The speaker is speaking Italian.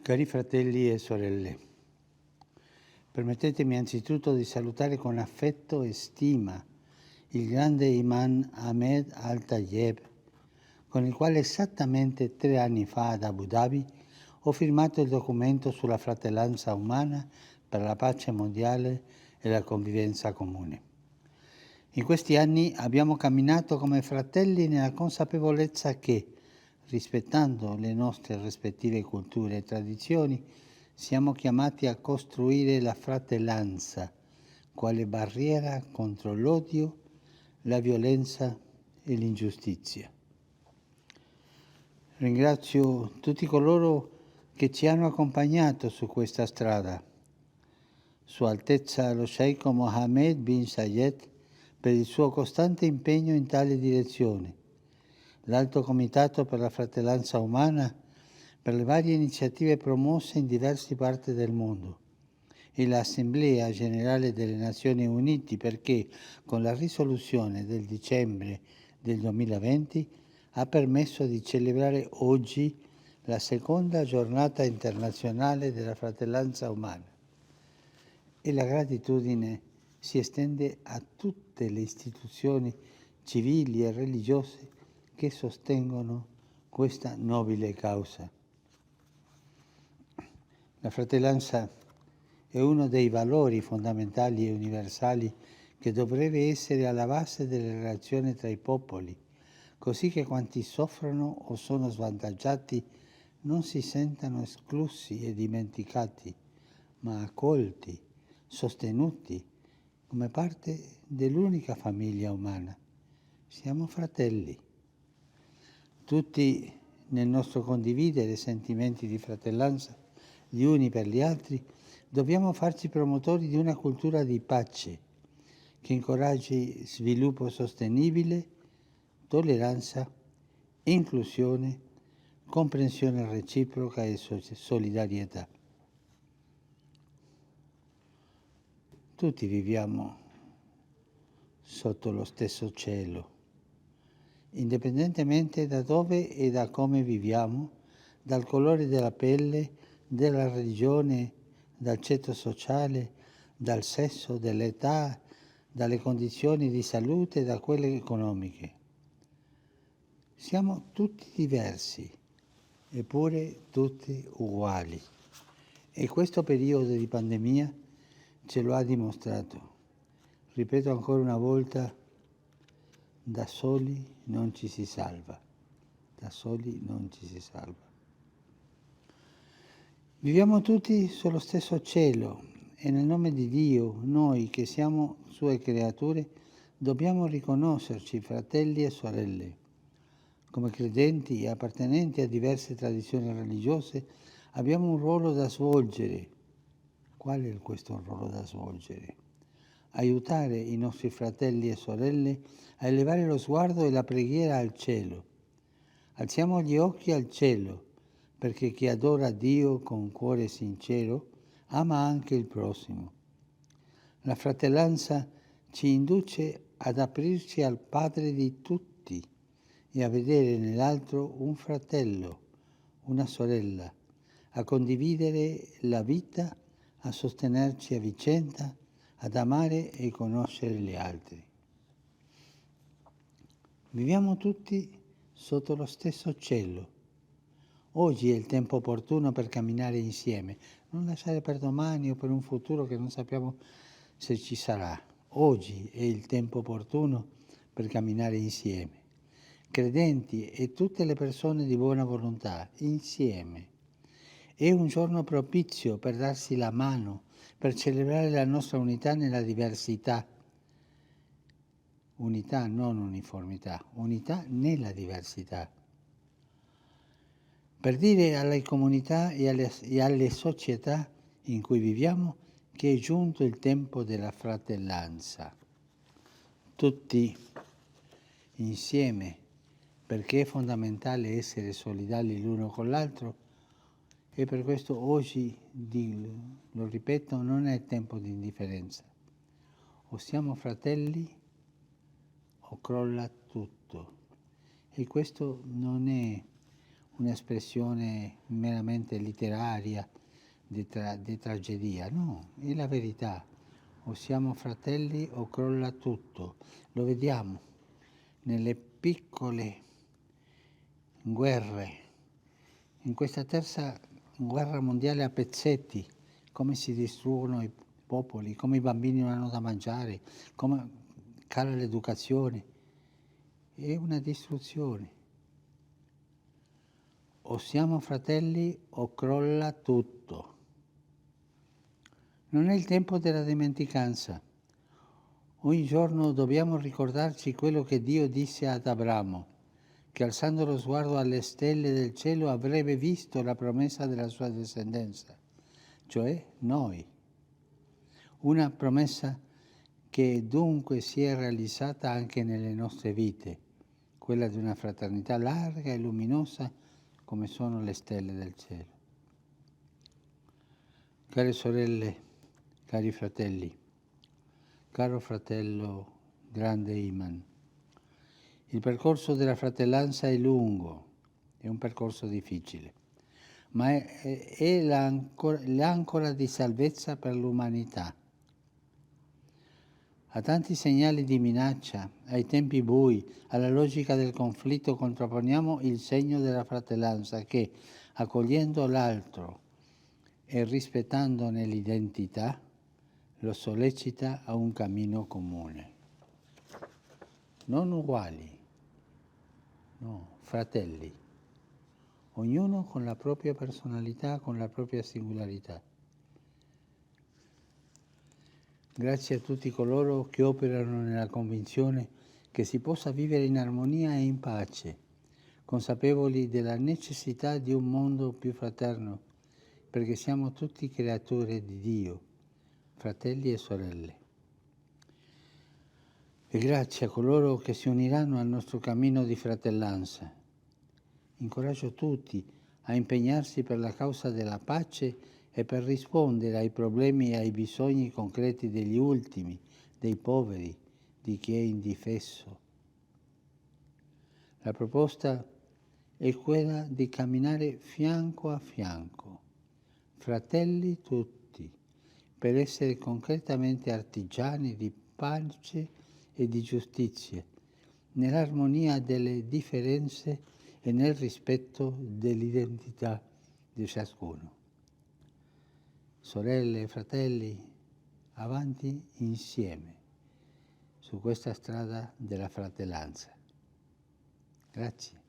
Cari fratelli e sorelle, permettetemi anzitutto di salutare con affetto e stima il grande Imam Ahmed Al-Tayeb, con il quale esattamente 3 anni fa ad Abu Dhabi ho firmato il documento sulla fratellanza umana per la pace mondiale e la convivenza comune. In questi anni abbiamo camminato come fratelli nella consapevolezza che, rispettando le nostre rispettive culture e tradizioni, siamo chiamati a costruire la fratellanza quale barriera contro l'odio, la violenza e l'ingiustizia. Ringrazio tutti coloro che ci hanno accompagnato su questa strada. Sua Altezza lo Sheikh Mohammed bin Zayed per il suo costante impegno in tale direzione, l'Alto Comitato per la Fratellanza Umana per le varie iniziative promosse in diverse parti del mondo e l'Assemblea Generale delle Nazioni Unite perché, con la risoluzione del dicembre del 2020, ha permesso di celebrare oggi la seconda giornata internazionale della fratellanza umana. E la gratitudine si estende a tutte le istituzioni civili e religiose che sostengono questa nobile causa. La fratellanza è uno dei valori fondamentali e universali che dovrebbe essere alla base delle relazioni tra i popoli, così che quanti soffrono o sono svantaggiati non si sentano esclusi e dimenticati, ma accolti, sostenuti come parte dell'unica famiglia umana. Siamo fratelli. Tutti nel nostro condividere sentimenti di fratellanza gli uni per gli altri, dobbiamo farci promotori di una cultura di pace che incoraggi sviluppo sostenibile, tolleranza, inclusione, comprensione reciproca e solidarietà. Tutti viviamo sotto lo stesso cielo, indipendentemente da dove e da come viviamo, dal colore della pelle, della religione, dal ceto sociale, dal sesso, dall'età, dalle condizioni di salute e da quelle economiche. Siamo tutti diversi, eppure tutti uguali. E questo periodo di pandemia ce lo ha dimostrato. Ripeto ancora una volta, da soli non ci si salva. Da soli non ci si salva. Viviamo tutti sullo stesso cielo e nel nome di Dio, noi che siamo sue creature, dobbiamo riconoscerci fratelli e sorelle. Come credenti e appartenenti a diverse tradizioni religiose abbiamo un ruolo da svolgere. Qual è questo ruolo da svolgere? Aiutare i nostri fratelli e sorelle a elevare lo sguardo e la preghiera al cielo. Alziamo gli occhi al cielo, perché chi adora Dio con cuore sincero ama anche il prossimo. La fratellanza ci induce ad aprirci al Padre di tutti e a vedere nell'altro un fratello, una sorella, a condividere la vita, a sostenerci a vicenda, ad amare e conoscere gli altri. Viviamo tutti sotto lo stesso cielo. Oggi è il tempo opportuno per camminare insieme, non lasciare per domani o per un futuro che non sappiamo se ci sarà. Oggi è il tempo opportuno per camminare insieme, credenti e tutte le persone di buona volontà, insieme. È un giorno propizio per darsi la mano, per celebrare la nostra unità nella diversità. Unità, non uniformità, unità nella diversità. Per dire alle comunità e alle società in cui viviamo che è giunto il tempo della fratellanza. Tutti insieme, perché è fondamentale essere solidali l'uno con l'altro e per questo oggi, lo ripeto, non è tempo di indifferenza. O siamo fratelli o crolla tutto. E questo non è un'espressione meramente letteraria di tragedia, no, è la verità. O siamo fratelli o crolla tutto. Lo vediamo nelle piccole guerre, in questa terza guerra mondiale a pezzetti, come si distruggono i popoli, come i bambini non hanno da mangiare, come cala l'educazione. È una distruzione. O siamo fratelli o crolla tutto. Non è il tempo della dimenticanza. Ogni giorno dobbiamo ricordarci quello che Dio disse ad Abramo, che alzando lo sguardo alle stelle del cielo avrebbe visto la promessa della sua discendenza, cioè noi. Una promessa che dunque si è realizzata anche nelle nostre vite, quella di una fraternità larga e luminosa come sono le stelle del cielo. Care sorelle, cari fratelli, caro fratello grande Iman, il percorso della fratellanza è lungo, è un percorso difficile, ma è l'ancora di salvezza per l'umanità. A tanti segnali di minaccia, ai tempi bui, alla logica del conflitto contrapponiamo il segno della fratellanza che, accogliendo l'altro e rispettandone l'identità, lo sollecita a un cammino comune. Non uguali, no, fratelli, ognuno con la propria personalità, con la propria singolarità. Grazie a tutti coloro che operano nella convinzione che si possa vivere in armonia e in pace, consapevoli della necessità di un mondo più fraterno, perché siamo tutti creature di Dio, fratelli e sorelle. E grazie a coloro che si uniranno al nostro cammino di fratellanza. Incoraggio tutti a impegnarsi per la causa della pace e per rispondere ai problemi e ai bisogni concreti degli ultimi, dei poveri, di chi è indifeso. La proposta è quella di camminare fianco a fianco, fratelli tutti, per essere concretamente artigiani di pace e di giustizia, nell'armonia delle differenze e nel rispetto dell'identità di ciascuno. Sorelle e fratelli, avanti insieme su questa strada della fratellanza. Grazie.